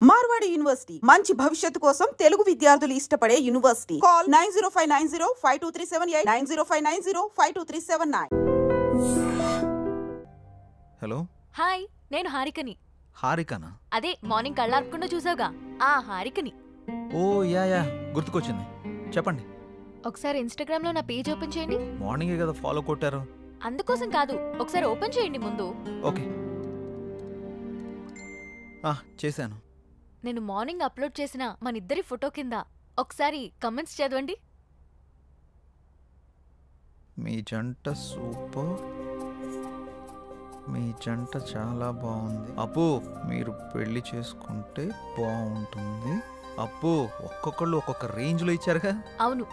Marwadi university మంచి భవిష్యత్తు కోసం తెలుగు విద్యార్థులు ఇష్టపడే యూనివర్సిటీ. కాల్ 9059052378 9059052379. హలో. హాయ్, నేను హారికని. హారికనా? అదే మార్నింగ్ కళ్ళార్పకుండా చూసావుగా ఆ హారికని. ఓ యా గుర్తుకొచ్చింది, చెప్పండి. ఒకసారి ఇన్స్టాగ్రామ్ లో నా పేజ్ ఓపెన్ చేయండి. మార్నింగే కదా ఫాలో కొట్టారు. అందుకోసం కాదు, ఒకసారి ఓపెన్ చేయండి ముందు. ఓకే, చేశాను. నేను మార్నింగ్ అప్లోడ్ చేసిన మన ఇద్దరి ఫోటో కింద ఒకసారి కమెంట్స్ చదవండి. మీ జంట సూపర్, మీ జంట చాలా బాగుంది. అప్పు, మీరు పెళ్లి చేసుకుంటే బాగుంటుంది. అప్పు, ఒక్కొక్కళ్ళు ఒక్కొక్క రేంజ్లో ఇచ్చారుగా. అవును,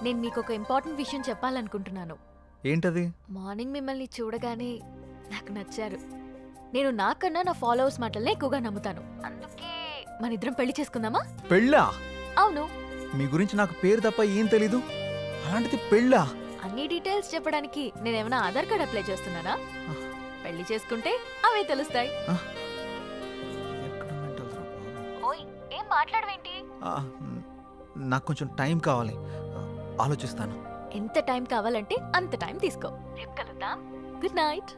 నేను మీకు ఒక ఇంపార్టెంట్ విషయం చెప్పాలనుకుంటున్నాను. ఏంటది? మార్నింగ్ మిమ్మల్ని చూడగానే నాకు నచ్చారు. నేను నాకన్నా నా ఫాలోవర్స్ మాటలనే ఎక్కువగా నమ్ముతాను. అందుకే మన ఇద్దరం పెళ్లి చేసుకుందామా? పెళ్ళా? అవును. మీ గురించి నాకు పేరు తప్ప ఏం తెలీదు, అలాంటిది పెళ్ళా? అన్ని డీటెయిల్స్ చెప్పడానికి నేనేమైనా ఆధార్ కార్డ్ అప్లై చేస్తున్నానా? పెళ్లి చేసుకుంటే అవే తెలుస్తాయి. ఓయ్, ఏం మాట్లాడవేంటి? నాకు కొంచెం టైం కావాలి, ఆలోచిస్తాను. ఎంత టైం కావాలంటే అంత టైం తీసుకో. రేపు కలుద్దాం. Good night.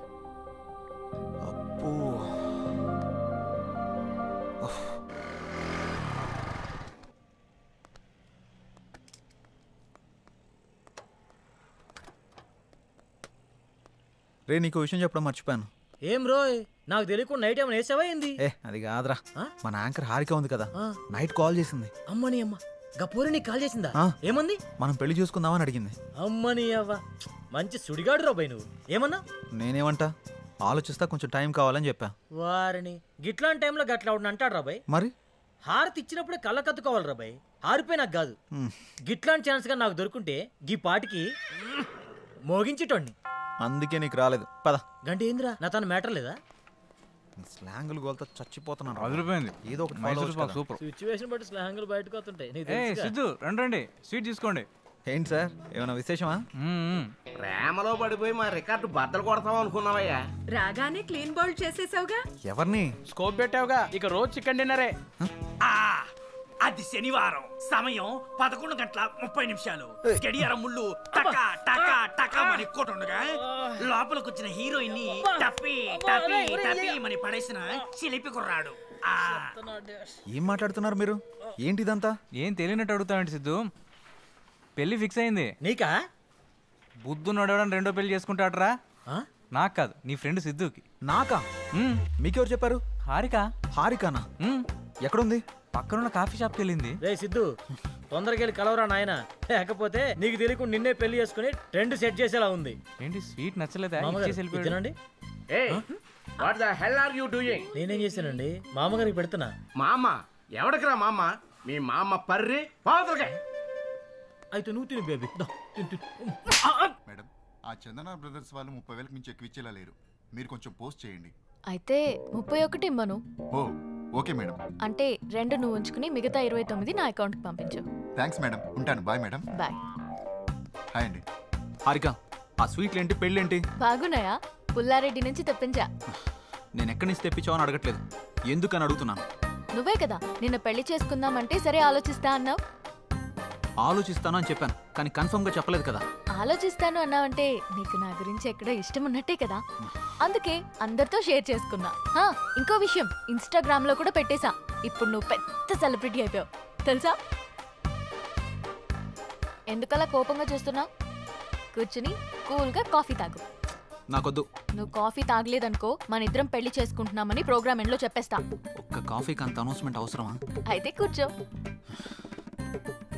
అప్పు, రే, నీకు విషయం చెప్పడం మర్చిపోయాను. ఏం రోయ్, నాకు తెలియకుండా నైట్ ఏమైనా వేసావా ఏంది? అది కాదురా, మన యాంకర్ హారిక ఉంది కదా, నైట్ కాల్ చేసింది. అమ్మని అమ్మ, గపూరి నీకు కాల్ చేసిందా? ఏమంది? మనం పెళ్లి చూసుకుందామని అడిగింది. అమ్మని అవ్వ, మంచి సుడిగాడు రాబాయ్ నువ్వు. ఏమన్నా? నేనేమంటా, ఆలోచిస్తా, కొంచెం టైం కావాలని చెప్పా. వారిని గిట్లాంటి టైంలో గట్లా అంటాడు రాబాయ్. మరి హారతి ఇచ్చినప్పుడే కళ్ళ కత్తుకోవాలి రాబాయ్. హారిపోయి నాకు కాదు, గిట్లాంటి ఛాన్స్ గా నాకు దొరుకుంటే గీ పాటికి మోగించేటోడిని. అందుకే నీకు రాలేదు. పద. గంట ఏందిరా, నా తన మ్యాటర్ లేదా? స్లాంగులు గోల్తో చచ్చిపోతున్నాను. అదిరిపోయింది. ఏదో ఒకటి సూపర్. సిచ్యువేషన్ బట్టి స్లాంగులు బయటకు వస్తుంటాయి. సిద్ధు, రండి స్వీట్ తీసుకోండి. ఏంటి సార్, ఏమైనా విశేషమా? ప్రేమలో పడిపోయి మా రికార్డు బద్దలు కొడతాం అనుకున్నావయ్యా. రాగానే క్లీన్ బౌల్ చేసేసావుగా. ఎవరిని? స్కోప్ పెట్టావుగా, ఇక రోజు చికెన్ డిన్నరే. అది శనివారం, సమయం 11:30 గడియారం ముళ్ళు టకా టకా టకా అని కొట్టుండగా లోపలికి వచ్చిన హీరోయిన్ ని టపి టపి టపి అని పడేసిన చిలిపి కుర్రాడు. ఏం మాట్లాడుతున్నారు మీరు? ఏంటిదంతా? ఏం తెలియనట్టు అడుగుతావండి సిద్ధు. పెళ్లి ఫిక్స్ అయింది. నీకా? బుద్ధు నడవడానికి రెండో పెళ్లి చేసుకుంటాడరా. నాకు కాదు, నీ ఫ్రెండ్ సిద్ధుకి. నాకా? మీకెవరు చెప్పారు? హారిక. హారికానా? ఎక్కడుంది? పక్కనున్న కాఫీ షాప్కి వెళ్ళింది. రే సిద్ధు, తొందరగా వెళ్ళి కలవరా నాయన, లేకపోతే నీకు తెలియకుండా నిన్నే పెళ్లి చేసుకుని ట్రెండ్ సెట్ చేసేలా ఉంది. ఏంటి స్వీట్ నచ్చలేదా? తినండి. నేనేం చేశానండి? మామగారికి పెడుతున్నా. మా అమ్మ ఎవడికిరా మా అమ్మ? మీ మా అమ్మ పర్రి పావుతలకే. అయితే నువ్వు తిని బేబీ. మేడం, ఆ చందన బ్రదర్స్ వాళ్ళు 30,000 మించి ఎక్కువ ఇచ్చేలా లేరు. మీరు కొంచెం పోస్ట్ చేయండి. అయితే 31 ఇమ్మను. Okay madam. అంటే 2 నువ్వు ఉంచుకుని మిగతా 29 నా అకౌంట్ కి పంపించు. థ్యాంక్స్ మేడం, ఉంటాను. Bye madam. బాయ్. హాయ్ అండి. హారిక, ఆ స్వీట్లేంటి, పెళ్ళేంటి? బాగున్నాయా? పుల్లారెడ్డి నుంచి తెప్పించా. నేను ఎక్కడి నుంచి తెప్పించావని అడగట్లేదు, ఎందుకని అడుగుతున్నాను. నువ్వే కదా నిన్న పెళ్లి చేసుకుందామంటే సరే ఆలోచిస్తా అన్నావు. ఆలోచిస్తాను అని చెప్పాను, కానీ కన్ఫర్మ్ గా చెప్పలేదు కదా. ఆలోచిస్తాను అన్నావంటే నీకు నా గురించి ఎక్కడో ఇష్టం ఉన్నట్టే కదా, అందుకే అందరితో షేర్ చేసుకున్నా. ఇంకో విషయం, ఇన్స్టాగ్రామ్ లో కూడా పెట్టేశా. ఇప్పుడు నువ్వు పెద్ద సెలబ్రిటీ అయిపోయావు తెలుసా. ఎందుకలా కోపంగా చూస్తున్నావు? కూర్చుని కూల్ గా కాఫీ తాగు. నాకొద్దు. నువ్వు కాఫీ తాగలేదనుకో మన ఇద్దరం పెళ్లి చేసుకుంటున్నామని ప్రోగ్రామ్ ఎండ్ లో చెప్పేస్తా. ఒక్క కాఫీకి అంత అనౌన్స్మెంట్ అవసరమా? అయితే కూర్చో.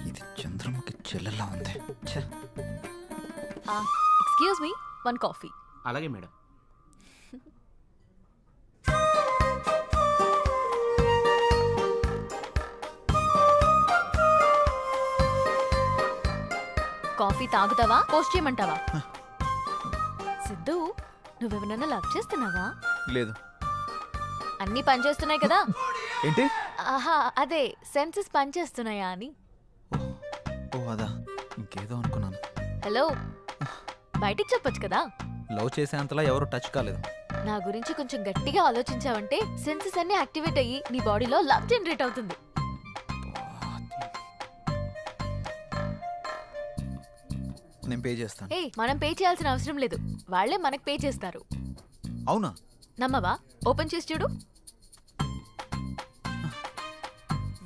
ఇది చంద్రముఖి చెల్లెలా ఉంది. Excuse me, 1 coffee. అలాగే మేడం. కాఫీ తాగుతావా, పోస్ట్ చేయమంటావా? సిద్ధు, నువ్వెవరన్నా లవ్ చేస్తున్నావా? లేదు. అన్నీ పనిచేస్తున్నాయి కదా? ఏంటి? ఆహా, అదే సెన్సెస్ పనిచేస్తున్నాయా అని. ఓ అదా, ఇంకేదో అనుకున్నాను. హలో, బయటికి చెప్పొచ్చు కదా. లవ్ చేసేంతలా ఎవరు టచ్ కాలేదు. నా గురించి కొంచెం గట్టిగా ఆలోచించావంటే సెన్సెస్ అన్ని యాక్టివేట్ అయ్యి నీ బాడీలో లవ్ జనరేట్ అవుతుంది. నేను పే చేస్తాను. మనం పే చేయాల్సిన అవసరం లేదు, వాళ్ళే మనకు పే చేస్తారు. అవునా? నమ్మవా? ఓపెన్ చేసి చూడు.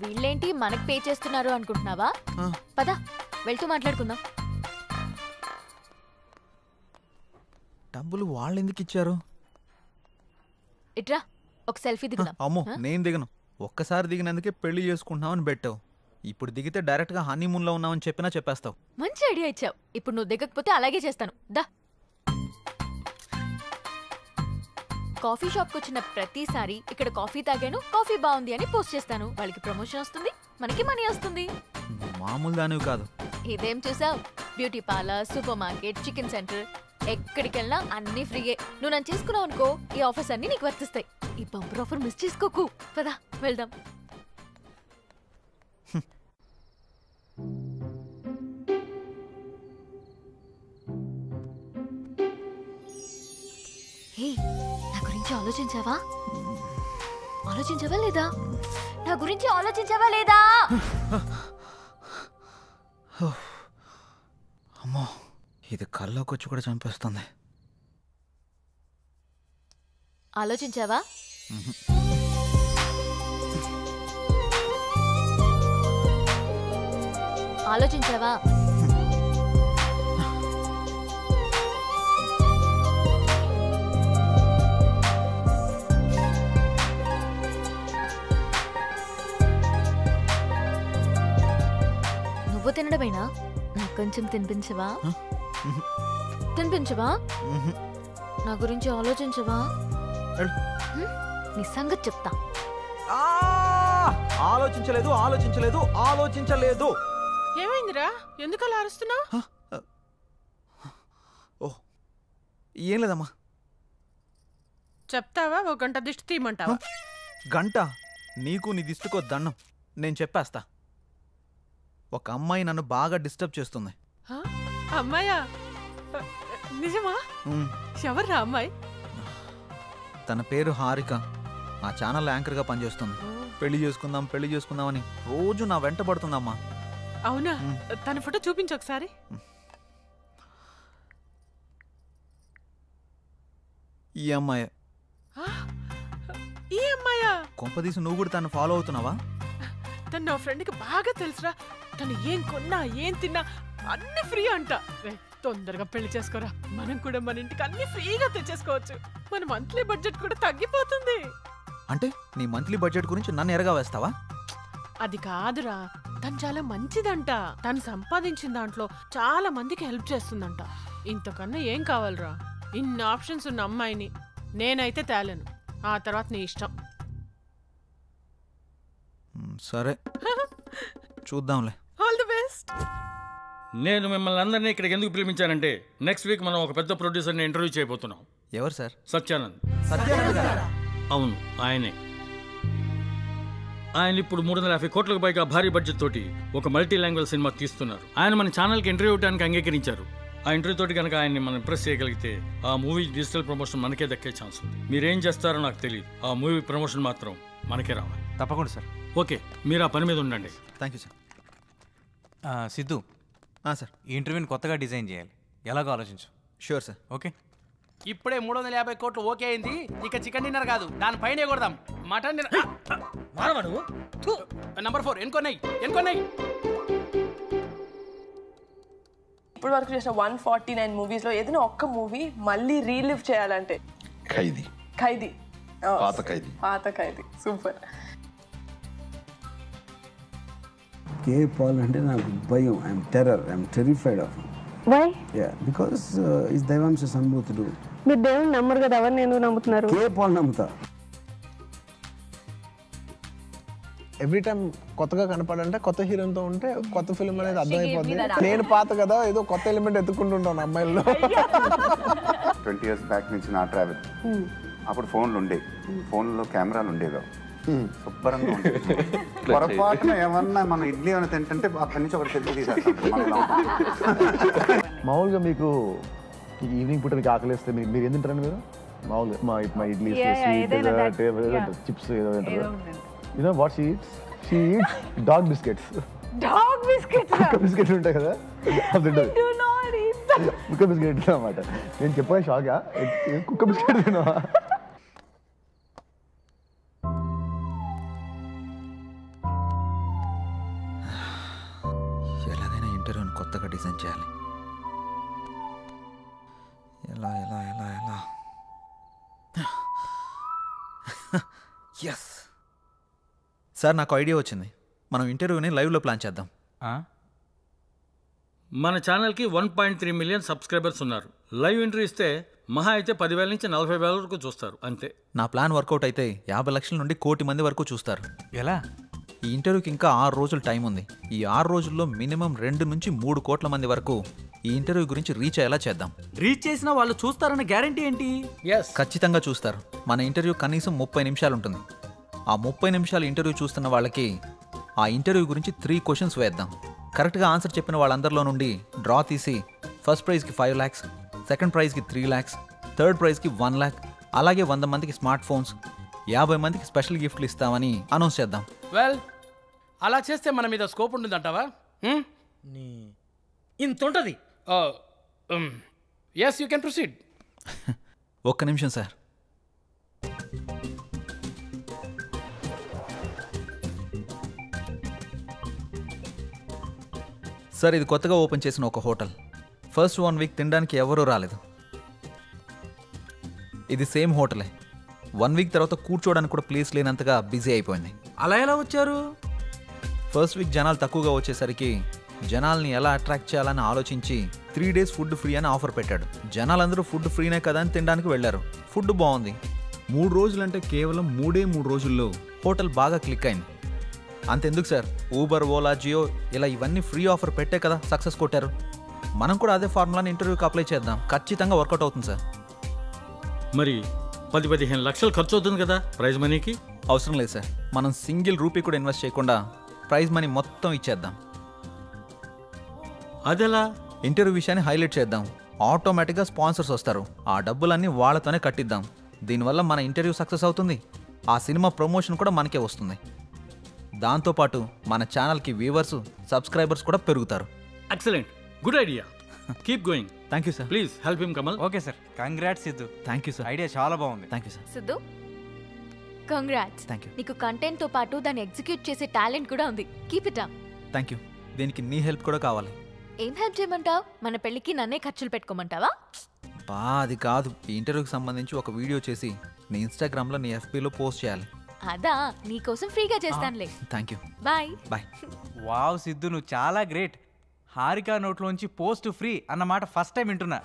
వీళ్ళేంటి మనకు పే చేస్తున్నారు అనుకుంటున్నావా? పద వెళ్తూ మాట్లాడుకుందాం. డబ్బులు వాళ్ళు ఎందుకు ఇచ్చారు? ఇట్రా ఒక సెల్ఫీ దిగుదాం. అమ్మో నేను దిగను. ఒక్కసారి దిగినందుకే పెళ్లి చేసుకుంటున్నామని పెట్టావు. ఇప్పుడు దిగితే డైరెక్ట్ గా హనీమూన్ లో ఉన్నామని చెప్పినా చెప్పేస్తావు. మంచి ఐడియా ఇచ్చావు. ఇప్పుడు నువ్వు దిగకపోతే అలాగే చేస్తాను. దా. కాఫీ షాప్ కు వచ్చిన ప్రతిసారి ఇక్కడ కాఫీ తాగాను, కాఫీ బాగుంది అని పోస్ట్ చేస్తాను. వాళ్ళకి ప్రమోషన్ వస్తుంది, మనకి మనీ వస్తుంది. మామూలు దానివి కాదు. ఇదేం చూసావు? Beauty parlour, super market, chicken centre, ఎక్కడికి వెళ్ళినా అన్ని ఫ్రీయే. నువ్వు నన్ను చేసుకున్నావు అనుకో, ఈ ఆఫర్స్ అన్ని నీకు వర్తిస్తాయి. ఈ బంపర్ ఆఫర్ మిస్ చేసుకోకు. పదా వెళ్దాం. హే, నా గురించి ఆలోచించావా? ఆలోచించావా లేదా? నా గురించి ఆలోచించావా లేదా? అమ్మో, ఇది కల్లోకి వచ్చి కూడా చంపేస్తుంది. ఆలోచించావా? ఆలోచించావా? నువ్వు తినడమేనా? నాకు కొంచెం తినిపించవా? తినిపించవా? నా గురించి ఆలోచించవా? నీ సంగతి చెప్తా. ఆలోచించలేదు ఆలోచించలేదు ఆలోచించలేదు. ఏమైందిరా? ఎందుకు అలా అరుస్తున్నావు? ఓ ఏం లేదమ్మా. చెప్తావా? ఒక గంట దిష్టి తీయమంటావా? గంట? నీకు నీ దిష్టికో దండం. నేను చెప్పేస్తా. ఒక అమ్మాయి నన్ను బాగా డిస్టర్బ్ చేస్తుంది. అమ్మాయా? నిజమా? ఎవర్రా అమ్మాయి? తన పేరు హారిక. ఆ ఛానల్ యాంకర్గా పనిచేస్తుంది. పెళ్లి చేసుకుందాం అని రోజు నా వెంట పడుతుందమ్మా. అవునా? తన ఫోటో చూపించు ఒకసారి. ఈ అమ్మాయి. ఈ అమ్మాయా? కొంపదీసి నువ్వు కూడా తను ఫాలో అవుతున్నావా? తను నా ఫ్రెండ్కి బాగా తెలుసురా. తను ఏం కొన్నా ఏం తిన్నా అన్ని ఫ్రీ అంట. తొందరగా పెళ్లి చేసుకోరా, మనం కూడా మన ఇంటికి అన్ని ఫ్రీగా తెచ్చేసుకోవచ్చు. మన మంత్లీ బడ్జెట్ కూడా తగ్గిపోతుంది. అంటే నీ మంత్లీ బడ్జెట్ గురించి నన్ను ఎరగా వేస్తావా? అది కాదురా, తను చాలా మంచిదంట. తను సంపాదించిన దాంట్లో చాలా మందికి హెల్ప్ చేస్తుందంట. ఇంతకన్నా ఏం కావాలరా? ఇన్ని ఆప్షన్స్ ఉన్న అమ్మాయిని నేనైతే తేలేను. ఆ తర్వాత నీ ఇష్టం. సరే చూద్దాంలే. All the best. నేను మిమ్మల్ని అందరినీ ఇక్కడికి ఎందుకు పిలిపించానంటే నెక్స్ట్ వీక్ మనం ఒక పెద్ద ప్రొడ్యూసర్ని ఇంటర్వ్యూ చేయబోతున్నాం. ఎవరు సార్? సత్యానంద్. సత్యానంద్? అవును, ఆయనే. ఆయన ఇప్పుడు 350 కోట్లకు పైగా భారీ బడ్జెట్ తోటి ఒక మల్టీ లాంగ్వేజ్ సినిమా తీస్తున్నారు. ఆయన మన ఛానల్కి ఇంటర్వ్యూ ఇవ్వడానికి అంగీకరించారు. ఆ ఇంటర్వ్యూ తోటి కనుక ఆయన్ని మనం ఇంప్రెస్ చేయగలిగితే ఆ మూవీ డిజిటల్ ప్రమోషన్ మనకే దక్కే ఛాన్స్ ఉంది. మీరేం చేస్తారో నాకు తెలియదు. ఆ మూవీ ప్రమోషన్ మాత్రం మనకే రావాలి. తప్పకుండా సార్. ఓకే, మీరు ఆ పని మీద ఉండండి. Thank you sir. Siddhu sir, ఈ ఇంటర్వ్యూని కొత్తగా డిజైన్ చేయాలి. ఎలాగో ఆలోచించు. Sure sir. ఓకే. ఇప్పుడే 350 కోట్లు ఓకే అయింది. ఇక చికెన్ డిన్నర్ కాదు, దానిపైనే కొడదాం. Mutton dinner. నంబర్ 4 ఎన్కొన్నాయి. ఇప్పుడు వరకు చేసిన 149 మూవీస్ లో ఏదైనా ఒక్క మూవీ మళ్ళీ రీలివ్ చేయాలంటే? ఖైదీ. పాత ఖైదీ. సూపర్. కే పాల్ అంటే నాకు భయం. I'm terrified of. Why? Yeah, because is దైవాంశ సంభూతుడు. మీరు దేవుని నమ్మరు కదా, ఎవరిని ఎందుకు నమ్ముతున్నారు? కే పాల్ నమ్ముతా. ఎవ్రీ టైం కొత్తగా కనపడంటే కొత్త హీరోతో ఉంటే కొత్త ఫిల్మ్ అనేది అర్థమైపోతుంది. నేను పాత కదా, ఏదో కొత్త ఎలిమెంట్ ఎత్తుకుంటుంటాను అమ్మాయిల్లో. 20 years బ్యాక్ నుంచి నా ట్రావెల్. అప్పుడు ఫోన్లు ఉండేవి, ఫోన్లో కెమెరాలు ఉండేవి. శుభ్రంగా ఉండేది. పొరపాటున ఏమన్నా మనం ఇడ్లీ ఏమైనా తింటుంటే అక్కడి నుంచి ఒకటి సెల్ఫీ తీసేస్తాం. మామూలుగా మీకు ఈవినింగ్ పూట మీకు ఆకలిస్తే మీరు ఏం తింటారండి? మీరు మామూలుగా మా ఇడ్లీ ఏదైనా that, yeah. చిప్స్ ఏదో ఏదో you know what she eats dog biscuits. Dog biscuits కుక్క బిస్కెట్లు ఉంటాయి కదా, అది ఉంటుంది. do not eat that. కుక్క బిస్కెట్ అన్నమాట. నేను చెప్పాను షాగా, కుక్క బిస్కెట్ తిన్నావా? ఎలాగైనా ఇంటర్వ్యూని కొత్తగా డిజైన్ చేయాలి. ఎలా ఎలా ఎలా ఎలా ఎస్ సార్, నాకు ఐడియా వచ్చింది. మనం ఇంటర్వ్యూని లైవ్లో ప్లాన్ చేద్దాం. మన ఛానల్కి 1.3 మిలియన్ సబ్స్క్రైబర్స్ ఉన్నారు. లైవ్ ఇంటర్వ్యూ ఇస్తే మహా అయితే 10,000 నుంచి 40,000 వరకు చూస్తారు అంతే. నా ప్లాన్ వర్కౌట్ అయితే 50 లక్షల నుండి 1 కోటి మంది వరకు చూస్తారు. ఎలా? ఈ ఇంటర్వ్యూకి ఇంకా 6 రోజులు టైం ఉంది. ఈ 6 రోజుల్లో మినిమం 2 నుంచి 3 కోట్ల మంది వరకు ఈ ఇంటర్వ్యూ గురించి రీచ్ అయ్యేలా చేద్దాం. రీచ్ చేసినా వాళ్ళు చూస్తారన్న గ్యారంటీ ఏంటి? ఖచ్చితంగా చూస్తారు. మన ఇంటర్వ్యూ కనీసం 30 నిమిషాలు ఉంటుంది. ఆ 30 నిమిషాలు ఇంటర్వ్యూ చూస్తున్న వాళ్ళకి ఆ ఇంటర్వ్యూ గురించి 3 క్వశ్చన్స్ వేద్దాం. కరెక్ట్గా ఆన్సర్ చెప్పిన వాళ్ళందరిలో నుండి డ్రా తీసి ఫస్ట్ ప్రైజ్కి 5 lakhs, సెకండ్ ప్రైజ్కి 3 lakhs, థర్డ్ ప్రైజ్కి 1 lakh, అలాగే 100 మందికి స్మార్ట్ ఫోన్స్, 50 మందికి స్పెషల్ గిఫ్ట్లు ఇస్తామని అనౌన్స్ చేద్దాం. వెల్, అలా చేస్తే మన మీద స్కోప్ ఉంటుందంటావా? ఇంత ఉంటుంది. Yes, you can proceed. ఒక్క నిమిషం సార్. సార్, ఇది కొత్తగా ఓపెన్ చేసిన ఒక హోటల్. ఫస్ట్ 1 వీక్ తినడానికి ఎవరూ రాలేదు. ఇది సేమ్ హోటలే. 1 వీక్ తర్వాత కూర్చోవడానికి కూడా ప్లేస్ లేనంతగా బిజీ అయిపోయింది. అలా ఎలా వచ్చారు? ఫస్ట్ వీక్ జనాలు తక్కువగా వచ్చేసరికి జనాల్ని ఎలా అట్రాక్ట్ చేయాలని ఆలోచించి 3 days ఫుడ్ ఫ్రీ అని ఆఫర్ పెట్టాడు. జనాలందరూ ఫుడ్ ఫ్రీనే కదా అని తినడానికి వెళ్ళారు. ఫుడ్ బాగుంది. 3 రోజులంటే కేవలం 3 రోజుల్లో హోటల్ బాగా క్లిక్ అయింది. అంతెందుకు సార్, ఊబర్, ఓలా, జియో ఇలా ఇవన్నీ ఫ్రీ ఆఫర్ పెట్టే కదా సక్సెస్ కొట్టారు. మనం కూడా అదే ఫార్ములాని ఇంటర్వ్యూకి అప్లై చేద్దాం. ఖచ్చితంగా వర్కౌట్ అవుతుంది సార్. మరి 10-15 లక్షలు ఖర్చు అవుతుంది కదా ప్రైజ్ మనీకి? అవసరం లేదు సార్. మనం సింగిల్ రూపీ కూడా ఇన్వెస్ట్ చేయకుండా ప్రైజ్ మనీ మొత్తం ఇచ్చేద్దాం. అదెలా? ఇంటర్వ్యూ విషయాన్ని హైలైట్ చేద్దాం. ఆటోమేటిక్గా స్పాన్సర్స్ వస్తారు. ఆ డబ్బులన్నీ వాళ్ళతోనే కట్టిద్దాం. దీనివల్ల మన ఇంటర్వ్యూ సక్సెస్ అవుతుంది. ఆ సినిమా ప్రమోషన్ కూడా మనకే వస్తుంది. దాంతోపాటు మన ఛానల్కి వ్యూవర్స్, సబ్స్క్రైబర్స్ కూడా పెరుగుతారు. Excellent, good idea. Keep going. Thank you sir. Please help him Kamal. Okay sir, congrats Siddhu. Thank you sir. Idea చాలా బాగుంది. Thank you sir. Siddhu, congrats. Thank you. నీకు కంటెంట్ తో పాటు దాన్ని ఎగ్జిక్యూట్ చేసే టాలెంట్ కూడా ఉంది. Keep it up. Thank you. దీనికి నీ హెల్ప్ కూడా కావాలి. ఏం హెల్ప్ చేయమంటావు? మన పెళ్ళికి నన్నే ఖర్చులు పెట్టుకోమంటావా? అది కాదు. ఈ ఇంటర్వ్యూకి సంబంధించి ఒక వీడియో చేసి నీ ఇన్స్టాగ్రామ్లో, నీ FBలో పోస్ట్ చేయాలి. అదా, నీకోసం ఫ్రీగా చేస్తానులే. Thank you. Bye bye. Wow Siddhu, నువ్వు చాలా గ్రేట్. హారిక నోట్లోంచి పోస్ట్ ఫ్రీ అన్నమాట ఫస్ట్ టైం వింటున్నా.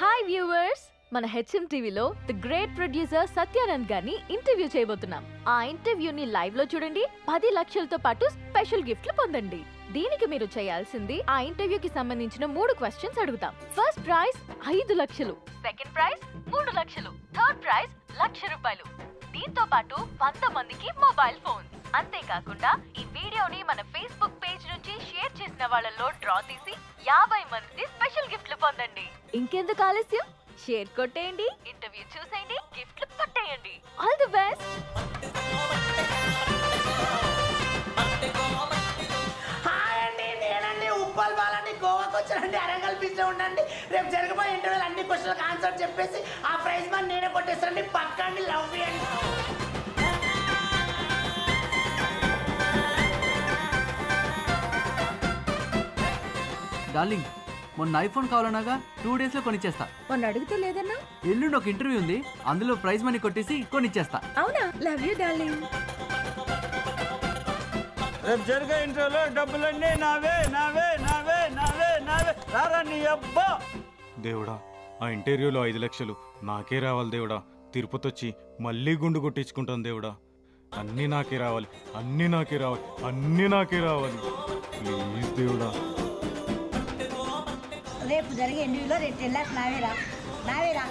హాయ్ వ్యూవర్స్, మన హెచ్ఎం టీవీలో ది గ్రేట్ ప్రొడ్యూసర్ సత్యానంద్ గారిని ఇంటర్వ్యూ చేయబోతున్నాం. ఆ ఇంటర్వ్యూని లైవ్ లో చూడండి. 10 లక్షలతో పాటు స్పెషల్ గిఫ్ట్లు పొందండి. దీనికి మీరు చేయాల్సింది, ఆ ఇంటర్వ్యూకి సంబంధించిన 3 క్వశ్చన్స్ అడుగుతాం. ఫస్ట్ ప్రైజ్ 5 లక్షలు, సెకండ్ ప్రైజ్ 3 లక్షలు, థర్డ్ ప్రైజ్ ₹1,00,000. దీంతో పాటు 100 మందికి మొబైల్ ఫోన్. అంతేకాకుండా ఈ వీడియోని మన ఫేస్బుక్ పేజ్ నుంచి షేర్ చేసిన వాళ్ళలో డ్రా తీసి 50 మందికి స్పెషల్ గిఫ్ట్లు పొందండి. ఇంకెందుకు ఆలస్యం, షేర్ కొట్టేయండి, ఇంటర్వ్యూ చూసేయండి, గిఫ్ట్లు పట్టేయండి. All the best. ఉప్పల్ బాలని గోవాకి వచ్చానండి. అరంగల్ బీచ్ లో ఉండండి. రేపు జరగబోయే ఇంటర్వ్యూలు అన్ని క్వశ్చన్లకు ఆన్సర్ చెప్పేసి ఆ ప్రైజ్ మనీ నేనే కొట్టేస్తానండి. పక్కండి. లవ్ చేయండి. డార్లింగ్, మొన్న ఐఫోన్ కావాలన్నాగా 2 days లో కొనిచ్చేస్తా. మొన్న అడిగితే లేదన్నా? ఎల్లుండి ఒక ఇంటర్వ్యూ ఉంది, అందులో ప్రైజ్ మనీ కొట్టేసి కొనిచ్చేస్తా. అవునా? Love you darling. రేపు జరిగే ఇంటర్వ్యూలో డబ్బులన్నీ నావే నావే నావే నావే నావే. రారా నీ అబ్బా. దేవుడా, ఆ ఇంటర్వ్యూలో 5 లక్షలు నాకే రావాలి దేవుడా. తిరుపతి వచ్చి మళ్ళీ గుండు కొట్టించుకుంటాను దేవుడా. అన్నీ నాకే రావాలి, అన్నీ నాకే రావాలి, అన్నీ నాకే రావాలి. ప్లీజ్ దేవుడా. రేపు జరిగే ఇంటర్వ్యూలో 2 lakhs నావేరా నావేరా.